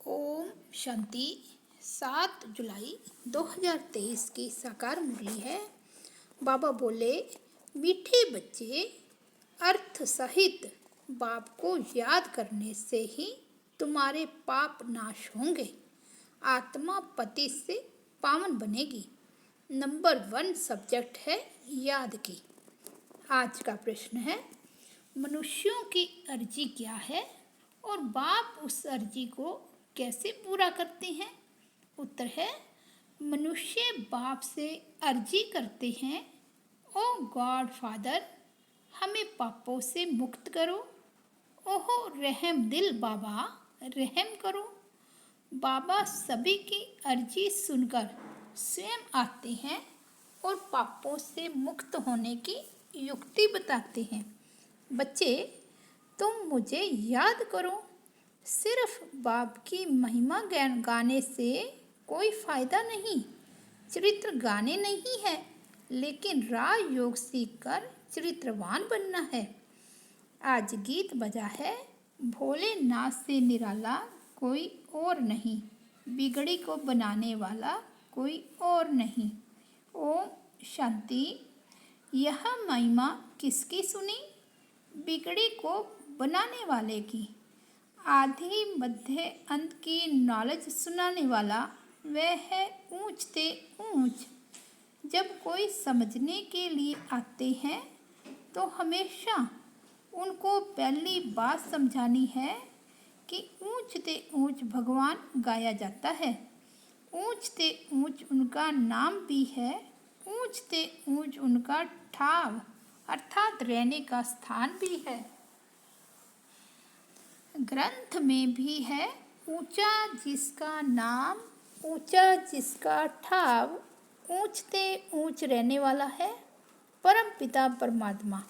ओम शांति। 7 जुलाई 2023 की साकार मुरली है। बाबा बोले, मीठे बच्चे, अर्थ सहित बाप को याद करने से ही तुम्हारे पाप नाश होंगे, आत्मा पति से पावन बनेगी। नंबर 1 सब्जेक्ट है याद की। आज का प्रश्न है, मनुष्यों की अर्जी क्या है और बाप उस अर्जी को कैसे पूरा करते हैं? उत्तर है, मनुष्य बाप से अर्जी करते हैं, ओ गॉड फादर, हमें पापों से मुक्त करो। ओहो रहम दिल बाबा, रहम करो। बाबा सभी की अर्जी सुनकर स्वयं आते हैं और पापों से मुक्त होने की युक्ति बताते हैं। बच्चे, तुम मुझे याद करो। सिर्फ बाप की महिमा गाने से कोई फायदा नहीं। चरित्र गाने नहीं है, लेकिन राज योग सीखकर चरित्रवान बनना है। आज गीत बजा है, भोलेनाथ से निराला कोई और नहीं, बिगड़ी को बनाने वाला कोई और नहीं। ओम शांति। यह महिमा किसकी सुनी? बिगड़ी को बनाने वाले की। आधि मध्य अंत की नॉलेज सुनाने वाला वह है ऊंच ते ऊंच। जब कोई समझने के लिए आते हैं तो हमेशा उनको पहली बात समझानी है कि ऊंच ते ऊंच भगवान गाया जाता है। ऊंच ते ऊंच उनका नाम भी है। ऊंच ते ऊंच उनका ठाव अर्थात रहने का स्थान भी है। ग्रंथ में भी है, ऊंचा जिसका नाम, ऊंचा जिसका ठाव, ऊंच ते ऊंच रहने वाला है परम पिता परमात्मा।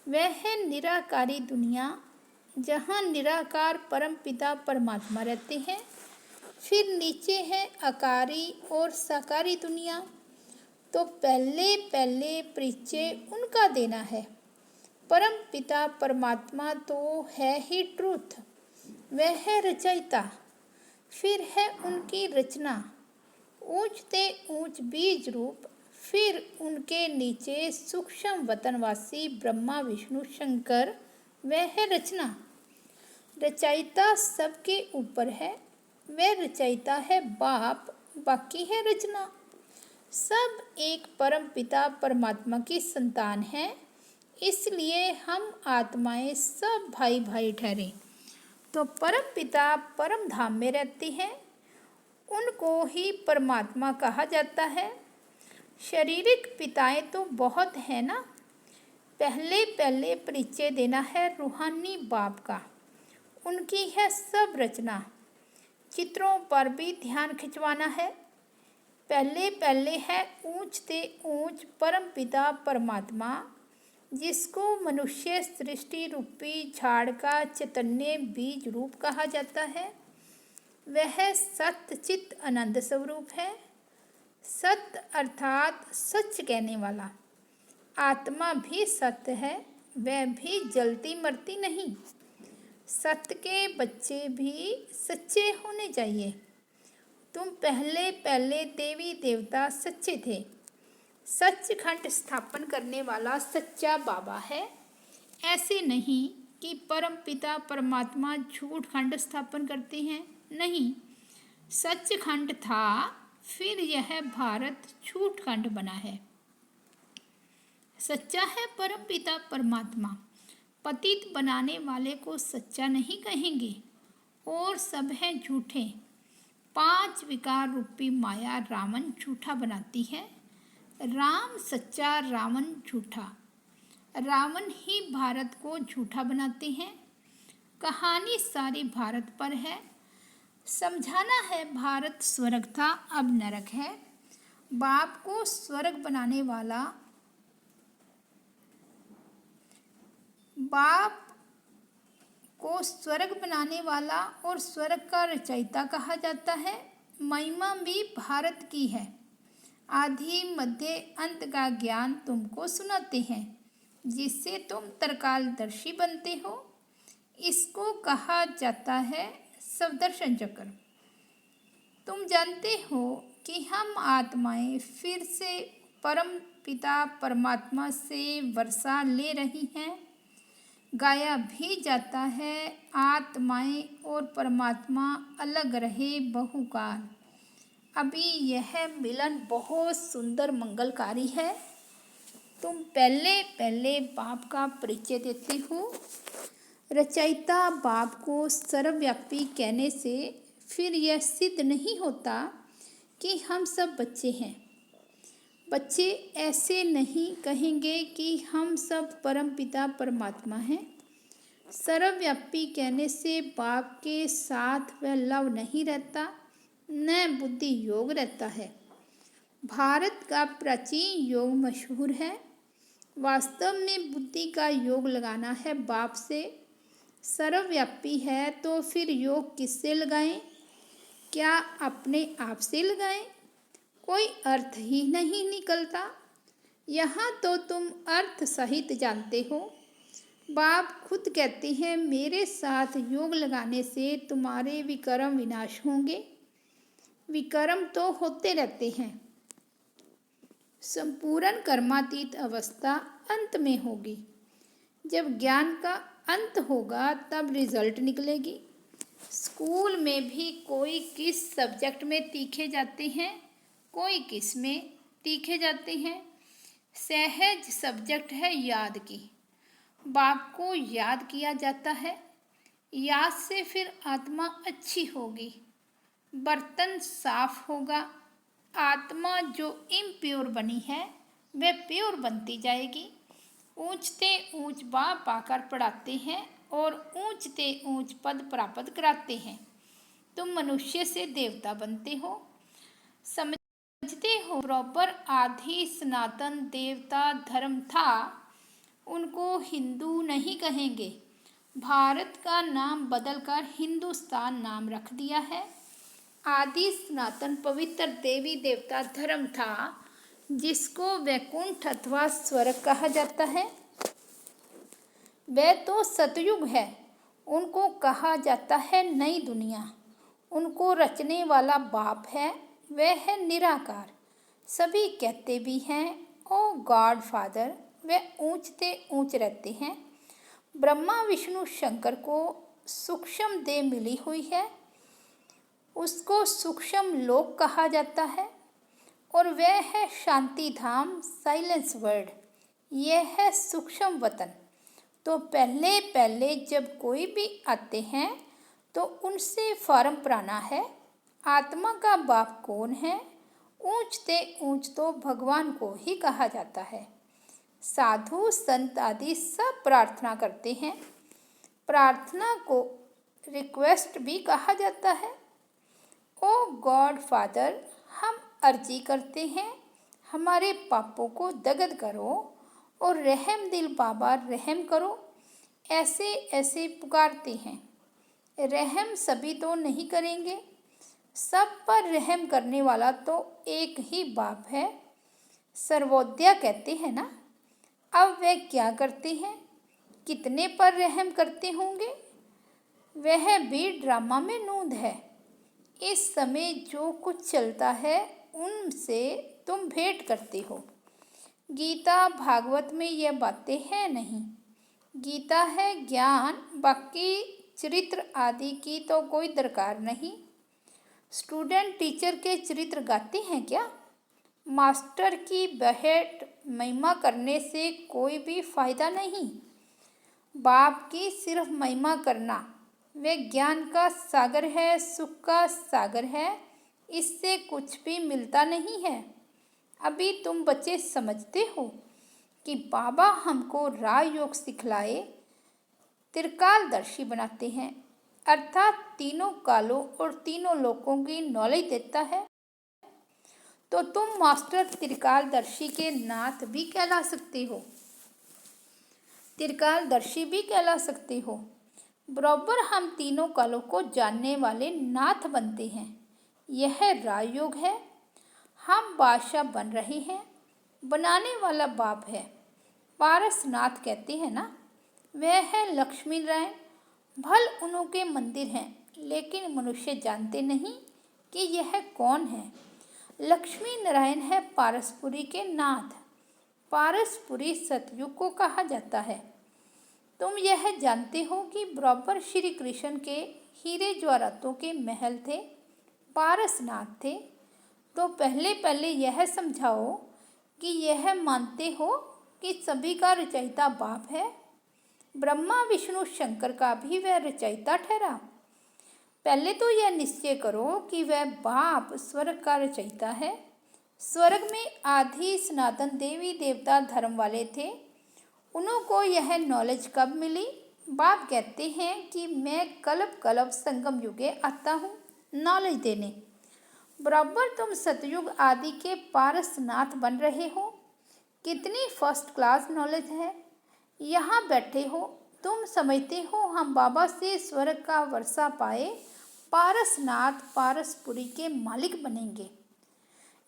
वह है निराकारी दुनिया, जहाँ निराकार परम पिता परमात्मा रहते हैं। फिर नीचे है अकारी और साकारी दुनिया। तो पहले पहले परिचय उनका देना है। परम पिता परमात्मा तो है ही ट्रूथ, वह है रचयिता। फिर है उनकी रचना, ऊंच ते ऊंच बीज रूप। फिर उनके नीचे सूक्ष्म वतनवासी ब्रह्मा विष्णु शंकर, वह है रचना। रचयिता सबके ऊपर है, वह रचयिता है बाप, बाकी है रचना। सब एक परम पिता परमात्मा की संतान हैं, इसलिए हम आत्माएं सब भाई भाई ठहरे। तो परम पिता परम धाम में रहते हैं, उनको ही परमात्मा कहा जाता है। शारीरिक पिताएं तो बहुत है ना। पहले पहले परिचय देना है रूहानी बाप का, उनकी है सब रचना। चित्रों पर भी ध्यान खिंचवाना है। पहले पहले है ऊंच ते ऊंच परम पिता परमात्मा, जिसको मनुष्य सृष्टि रूपी झाड़ का चैतन्य बीज रूप कहा जाता है। वह सत्य चित्त आनंद स्वरूप है। सत्य अर्थात सच कहने वाला। आत्मा भी सत्य है, वह भी जलती मरती नहीं। सत्य के बच्चे भी सच्चे होने चाहिए। तुम पहले पहले देवी देवता सच्चे थे। सचखंड स्थापन करने वाला सच्चा बाबा है। ऐसे नहीं कि परम पिता परमात्मा झूठ खंड स्थापन करते हैं, नहीं। सचखंड था, फिर यह भारत झूठ खंड बना है। सच्चा है परम पिता परमात्मा। पतित बनाने वाले को सच्चा नहीं कहेंगे, और सब हैं झूठे। 5 विकार रूपी माया रावण झूठा बनाती है। राम सच्चा, रावण झूठा। रावण ही भारत को झूठा बनाते हैं। कहानी सारी भारत पर है। समझाना है भारत स्वर्ग था, अब नरक है। बाप को स्वर्ग बनाने वाला, बाप को स्वर्ग बनाने वाला और स्वर्ग का रचयिता कहा जाता है। महिमा भी भारत की है। आदि मध्य अंत का ज्ञान तुमको सुनाते हैं, जिससे तुम तरकालदर्शी बनते हो। इसको कहा जाता है सुदर्शन चक्र। तुम जानते हो कि हम आत्माएं फिर से परम पिता परमात्मा से वर्षा ले रही हैं। गाया भी जाता है, आत्माएं और परमात्मा अलग रहे बहुकाल। अभी यह मिलन बहुत सुंदर मंगलकारी है। तुम पहले पहले बाप का परिचय देते हो। रचयिता बाप को सर्वव्यापी कहने से फिर यह सिद्ध नहीं होता कि हम सब बच्चे हैं। बच्चे ऐसे नहीं कहेंगे कि हम सब परम पिता परमात्मा हैं। सर्वव्यापी कहने से बाप के साथ वह लव नहीं रहता, न बुद्धि योग रहता है। भारत का प्राचीन योग मशहूर है। वास्तव में बुद्धि का योग लगाना है बाप से। सर्वव्यापी है तो फिर योग किससे लगाएं? क्या अपने आप से लगाएं? कोई अर्थ ही नहीं निकलता। यहाँ तो तुम अर्थ सहित जानते हो। बाप खुद कहते हैं, मेरे साथ योग लगाने से तुम्हारे विकर्म विनाश होंगे। विकर्म तो होते रहते हैं। संपूर्ण कर्मातीत अवस्था अंत में होगी। जब ज्ञान का अंत होगा तब रिजल्ट निकलेगी। स्कूल में भी कोई किस सब्जेक्ट में तीखे जाते हैं, कोई किस में तीखे जाते हैं। सहज सब्जेक्ट है याद की। बाप को याद किया जाता है। याद से फिर आत्मा अच्छी होगी, बर्तन साफ होगा। आत्मा जो इम्प्योर बनी है वह प्योर बनती जाएगी। ऊंचते ऊंच बाप आकर पढ़ाते हैं और ऊंचते ऊंच पद प्राप्त कराते हैं। तुम मनुष्य से देवता बनते हो। समझते हो बराबर आदि सनातन देवता धर्म था, उनको हिंदू नहीं कहेंगे। भारत का नाम बदलकर हिंदुस्तान नाम रख दिया है। आदि सनातन पवित्र देवी देवता धर्म था, जिसको वैकुंठ अथवा स्वर्ग कहा जाता है। वह तो सतयुग है। उनको कहा जाता है नई दुनिया। उनको रचने वाला बाप है, वह है निराकार। सभी कहते भी हैं ओ गॉड फादर। वह ऊंचते ऊंच रहते हैं। ब्रह्मा विष्णु शंकर को सूक्ष्म देह मिली हुई है, उसको सूक्ष्म लोक कहा जाता है। और वह है शांति धाम, साइलेंस वर्ड। यह है सूक्ष्म वतन। तो पहले पहले जब कोई भी आते हैं तो उनसे फॉर्म प्राना है। आत्मा का बाप कौन है? ऊंचते ऊंच तो भगवान को ही कहा जाता है। साधु संत आदि सब प्रार्थना करते हैं। प्रार्थना को रिक्वेस्ट भी कहा जाता है। ओ गॉड फादर, हम अर्जी करते हैं, हमारे पापों को दगद करो और रहम दिल बाबा रहम करो। ऐसे ऐसे पुकारते हैं। रहम सभी तो नहीं करेंगे, सब पर रहम करने वाला तो एक ही बाप है। सर्वोदया कहते हैं ना। अब वे क्या करते हैं? कितने पर रहम करते होंगे? वह भी ड्रामा में नूंद है। इस समय जो कुछ चलता है उनसे तुम भेंट करते हो। गीता भागवत में यह बातें हैं नहीं। गीता है ज्ञान, बाकी चरित्र आदि की तो कोई दरकार नहीं। स्टूडेंट टीचर के चरित्र गाते हैं क्या? मास्टर की बहट महिमा करने से कोई भी फायदा नहीं। बाप की सिर्फ महिमा करना वे ज्ञान का सागर है, सुख का सागर है। इससे कुछ भी मिलता नहीं है। अभी तुम बच्चे समझते हो कि बाबा हमको राजयोग सिखलाए त्रिकालदर्शी बनाते हैं, अर्थात तीनों कालों और तीनों लोकों की नॉलेज देता है। तो तुम मास्टर त्रिकालदर्शी के नाथ भी कहला सकते हो, त्रिकालदर्शी भी कहला सकते हो। बराबर हम तीनों कालों को जानने वाले नाथ बनते हैं। यह राजयोग है। हम बादशाह बन रहे हैं। बनाने वाला बाप है। पारसनाथ कहते हैं ना, वह है लक्ष्मी नारायण। भल उन्हों के मंदिर हैं, लेकिन मनुष्य जानते नहीं कि यह कौन है। लक्ष्मी नारायण है पारसपुरी के नाथ। पारसपुरी सतयुग को कहा जाता है। तुम यह जानते हो कि बराबर श्री कृष्ण के हीरे जवाहरातों के महल थे, पारसनाथ थे। तो पहले पहले यह समझाओ कि यह मानते हो कि सभी का रचयिता बाप है। ब्रह्मा विष्णु शंकर का भी वह रचयिता ठहरा। पहले तो यह निश्चय करो कि वह बाप स्वर्ग का रचयिता है। स्वर्ग में आदि सनातन देवी देवता धर्म वाले थे। उनको यह नॉलेज कब मिली? बाप कहते हैं कि मैं कल्प कल्प संगम युगे आता हूँ नॉलेज देने। बराबर तुम सतयुग आदि के पारसनाथ बन रहे हो। कितनी फर्स्ट क्लास नॉलेज है। यहाँ बैठे हो, तुम समझते हो हम बाबा से स्वर्ग का वर्षा पाए पारसनाथ पारसपुरी के मालिक बनेंगे।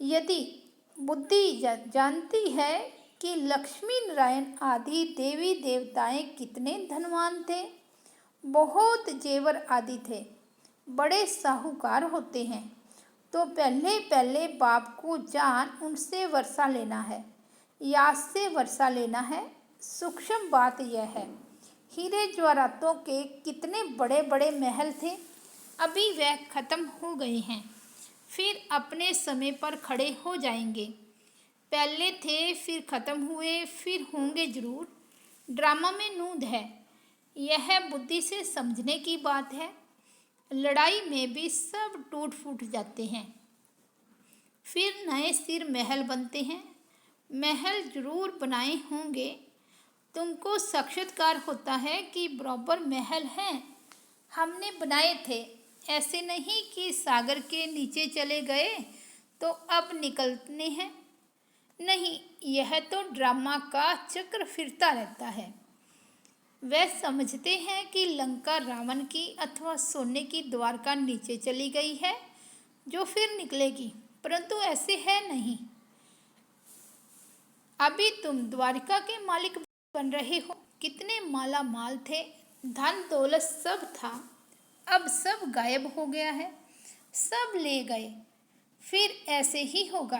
यदि बुद्धि जानती है कि लक्ष्मी नारायण आदि देवी देवताएं कितने धनवान थे, बहुत जेवर आदि थे, बड़े साहूकार होते हैं, तो पहले पहले बाप को जान उनसे वर्षा लेना है, याद से वर्षा लेना है। सूक्ष्म बात यह है, हीरे जवाहरातों के कितने बड़े बड़े महल थे, अभी वह खत्म हो गए हैं, फिर अपने समय पर खड़े हो जाएंगे। पहले थे, फिर खत्म हुए, फिर होंगे जरूर। ड्रामा में नूंद है, यह बुद्धि से समझने की बात है। लड़ाई में भी सब टूट फूट जाते हैं, फिर नए सिर महल बनते हैं। महल जरूर बनाए होंगे, तुमको साक्षात्कार होता है कि बराबर महल हैं, हमने बनाए थे। ऐसे नहीं कि सागर के नीचे चले गए तो अब निकलने हैं। नहीं, यह तो ड्रामा का चक्र फिरता रहता है। वे समझते हैं कि लंका रावण की अथवा सोने की द्वारका नीचे चली गई है जो फिर निकलेगी, परंतु ऐसे है नहीं। अभी तुम द्वारका के मालिक बन रहे हो। कितने माला माल थे, धन दौलत सब था, अब सब गायब हो गया है, सब ले गए। फिर ऐसे ही होगा।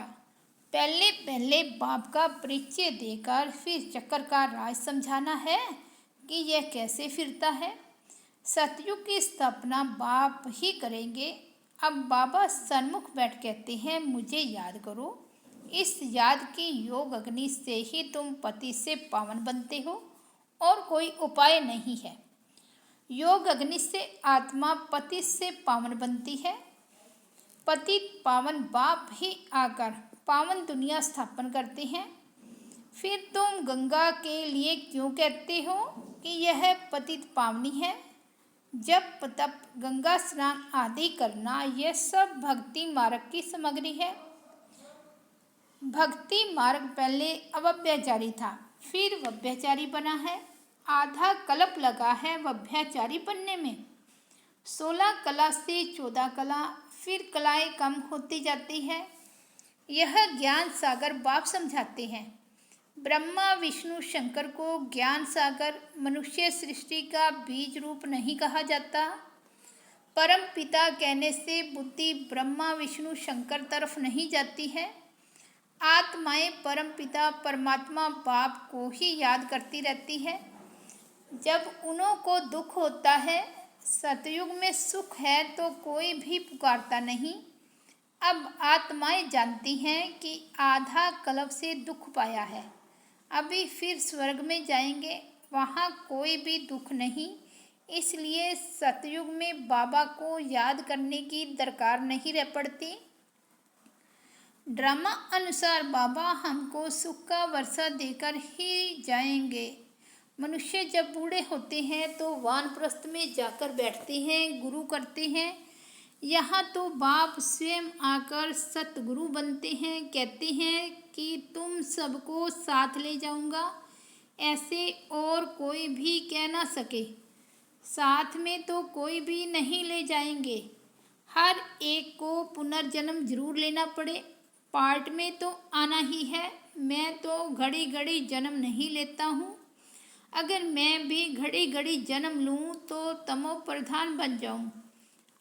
पहले पहले बाप का परिचय देकर फिर चक्कर का राज समझाना है कि यह कैसे फिरता है। सतयुग की स्थापना बाप ही करेंगे। अब बाबा सन्मुख बैठ कहते हैं, मुझे याद करो। इस याद की योग अग्नि से ही तुम पति से पावन बनते हो, और कोई उपाय नहीं है। योग अग्नि से आत्मा पति से पावन बनती है। पति पावन बाप ही आकर पावन दुनिया स्थापन करते हैं। फिर तुम गंगा के लिए क्यों कहते हो कि यह पतित पावनी है? जप तप गंगा स्नान आदि करना, यह सब भक्ति मार्ग की सामग्री है। भक्ति मार्ग पहले अव्यभिचारी था, फिर व्यभिचारी बना है। आधा कल्प लगा है व्यभिचारी बनने में। 16 कला से 14 कला, फिर कलाएं कम होती जाती है। यह ज्ञान सागर बाप समझाते हैं। ब्रह्मा विष्णु शंकर को ज्ञान सागर मनुष्य सृष्टि का बीज रूप नहीं कहा जाता। परम पिता कहने से बुद्धि ब्रह्मा विष्णु शंकर तरफ नहीं जाती है। आत्माएं परम पिता परमात्मा बाप को ही याद करती रहती है। जब उन्हों को दुख होता है, सतयुग में सुख है तो कोई भी पुकारता नहीं। अब आत्माएं जानती हैं कि आधा कल्प से दुख पाया है, अभी फिर स्वर्ग में जाएंगे, वहाँ कोई भी दुख नहीं। इसलिए सतयुग में बाबा को याद करने की दरकार नहीं रह पड़ती। ड्रामा अनुसार बाबा हमको सुख का वर्षा देकर ही जाएंगे। मनुष्य जब बूढ़े होते हैं तो वानप्रस्थ में जाकर बैठते हैं, गुरु करते हैं। यहाँ तो बाप स्वयं आकर सतगुरु बनते हैं, कहते हैं कि तुम सबको साथ ले जाऊंगा। ऐसे और कोई भी कह ना सके। साथ में तो कोई भी नहीं ले जाएंगे। हर एक को पुनर्जन्म जरूर लेना पड़े। पार्ट में तो आना ही है। मैं तो घड़ी घड़ी जन्म नहीं लेता हूँ। अगर मैं भी घड़ी घड़ी जन्म लूँ तो तमो प्रधान बन जाऊँ।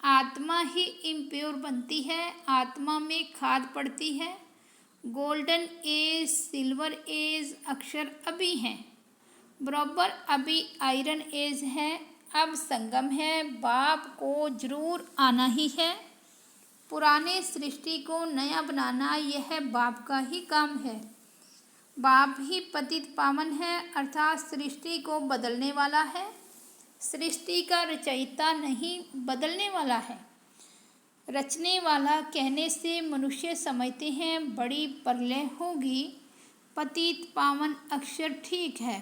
आत्मा ही इम्प्योर बनती है, आत्मा में खाद पड़ती है। गोल्डन एज, सिल्वर एज अक्षर अभी हैं, बराबर अभी आयरन एज है। अब संगम है, बाप को जरूर आना ही है। पुराने सृष्टि को नया बनाना यह बाप का ही काम है। बाप ही पतित पावन है, अर्थात सृष्टि को बदलने वाला है। सृष्टि का रचयिता नहीं, बदलने वाला है। रचने वाला कहने से मनुष्य समझते हैं बड़ी प्रलय होगी। पतित पावन अक्षर ठीक है।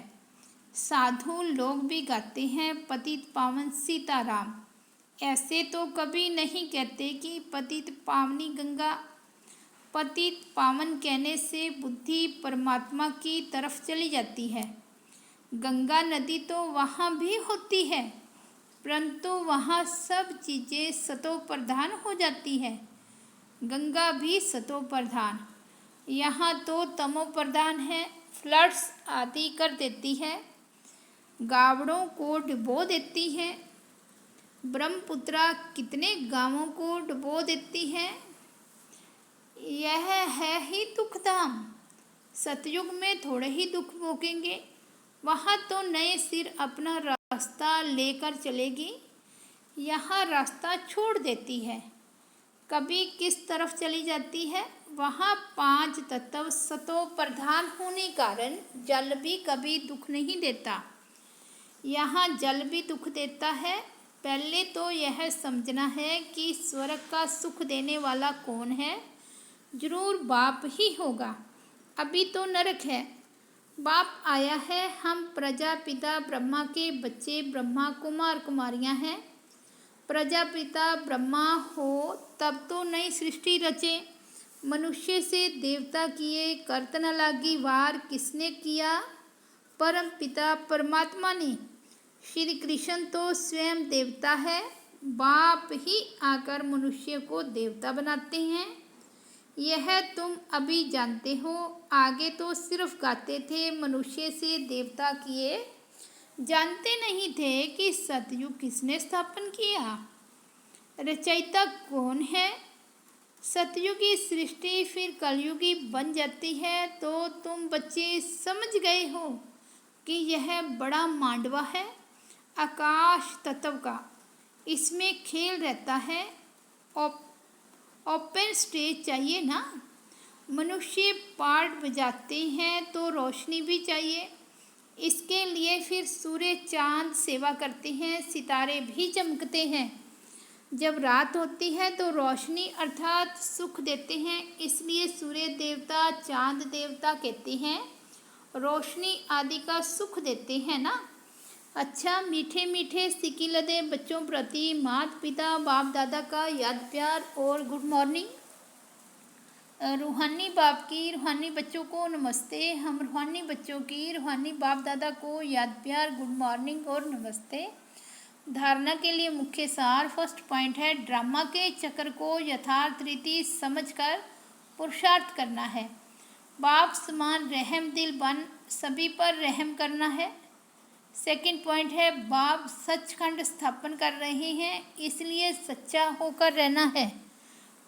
साधु लोग भी गाते हैं पतित पावन सीताराम। ऐसे तो कभी नहीं कहते कि पतित पावनी गंगा। पतित पावन कहने से बुद्धि परमात्मा की तरफ चली जाती है। गंगा नदी तो वहाँ भी होती है, परंतु वहाँ सब चीज़ें सतो प्रधान हो जाती है। गंगा भी सतो प्रधान, यहाँ तो तमो प्रधान है, फ्लड्स आदि कर देती है, गावड़ों को डुबो देती है। ब्रह्मपुत्रा कितने गांवों को डुबो देती है। यह है ही दुखधाम। सतयुग में थोड़े ही दुख भोगेंगे, वहाँ तो नए सिर अपना रास्ता लेकर चलेगी। यहाँ रास्ता छोड़ देती है, कभी किस तरफ चली जाती है। वहाँ 5 तत्व सतो प्रधान होने कारण जल भी कभी दुख नहीं देता, यहाँ जल भी दुख देता है। पहले तो यह समझना है कि स्वर्ग का सुख देने वाला कौन है, जरूर बाप ही होगा। अभी तो नरक है, बाप आया है। हम प्रजापिता ब्रह्मा के बच्चे, ब्रह्मा कुमार कुमारियां हैं। प्रजापिता ब्रह्मा हो तब तो नई सृष्टि रचे। मनुष्य से देवता किए, कर्तन लागी वार किसने किया, परम पिता परमात्मा ने। श्री कृष्ण तो स्वयं देवता है, बाप ही आकर मनुष्य को देवता बनाते हैं। यह तुम अभी जानते हो, आगे तो सिर्फ गाते थे मनुष्य से देवता किए, जानते नहीं थे कि सतयुग किसने स्थापन किया, रचयिता कौन है। सतयुगी सृष्टि फिर कलयुगी बन जाती है तो तुम बच्चे समझ गए हो कि यह बड़ा मांडवा है आकाश तत्व का, इसमें खेल रहता है। ओपन स्टेज चाहिए ना। मनुष्य पार्ट बजाते हैं तो रोशनी भी चाहिए, इसके लिए फिर सूर्य चांद सेवा करते हैं, सितारे भी चमकते हैं। जब रात होती है तो रोशनी अर्थात सुख देते हैं, इसलिए सूर्य देवता चांद देवता कहते हैं, रोशनी आदि का सुख देते हैं ना। अच्छा, मीठे मीठे सिकी लदे बच्चों प्रति माता पिता बाप दादा का याद प्यार और गुड मॉर्निंग। रूहानी बाप की रूहानी बच्चों को नमस्ते। हम रूहानी बच्चों की रूहानी बाप दादा को याद प्यार, गुड मॉर्निंग और नमस्ते। धारणा के लिए मुख्य सार, फर्स्ट पॉइंट है ड्रामा के चक्र को यथार्थ रीति समझकर पुरुषार्थ करना है। बाप समान रहम दिल बन सभी पर रहम करना है। सेकंड पॉइंट है बाप सचखंड स्थापन कर रहे हैं, इसलिए सच्चा होकर रहना है।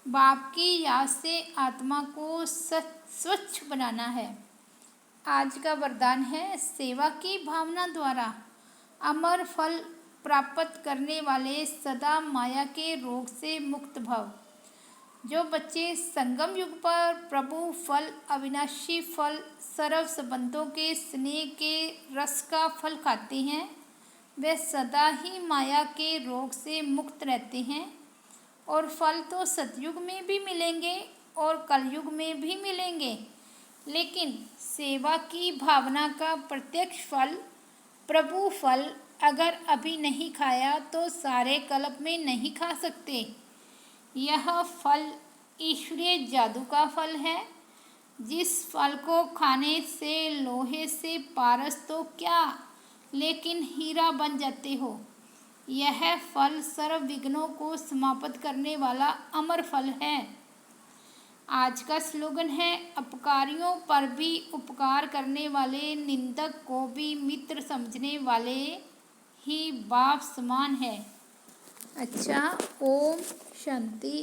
बाप की याद से आत्मा को स्वच्छ बनाना है। आज का वरदान है सेवा की भावना द्वारा अमर फल प्राप्त करने वाले सदा माया के रोग से मुक्त भव। जो बच्चे संगम युग पर प्रभु फल, अविनाशी फल, सर्व संबंधों के स्नेह के रस का फल खाते हैं, वे सदा ही माया के रोग से मुक्त रहते हैं। और फल तो सतयुग में भी मिलेंगे और कलयुग में भी मिलेंगे, लेकिन सेवा की भावना का प्रत्यक्ष फल, प्रभु फल अगर अभी नहीं खाया तो सारे कल्प में नहीं खा सकते। यह फल ईश्वरीय जादू का फल है। जिस फल को खाने से लोहे से पारस तो क्या, लेकिन हीरा बन जाते हो। यह फल सर्व विघ्नों को समाप्त करने वाला अमर फल है। आज का स्लोगन है अपकारियों पर भी उपकार करने वाले, निंदक को भी मित्र समझने वाले ही बाप समान है। अच्छा, ओम शांति।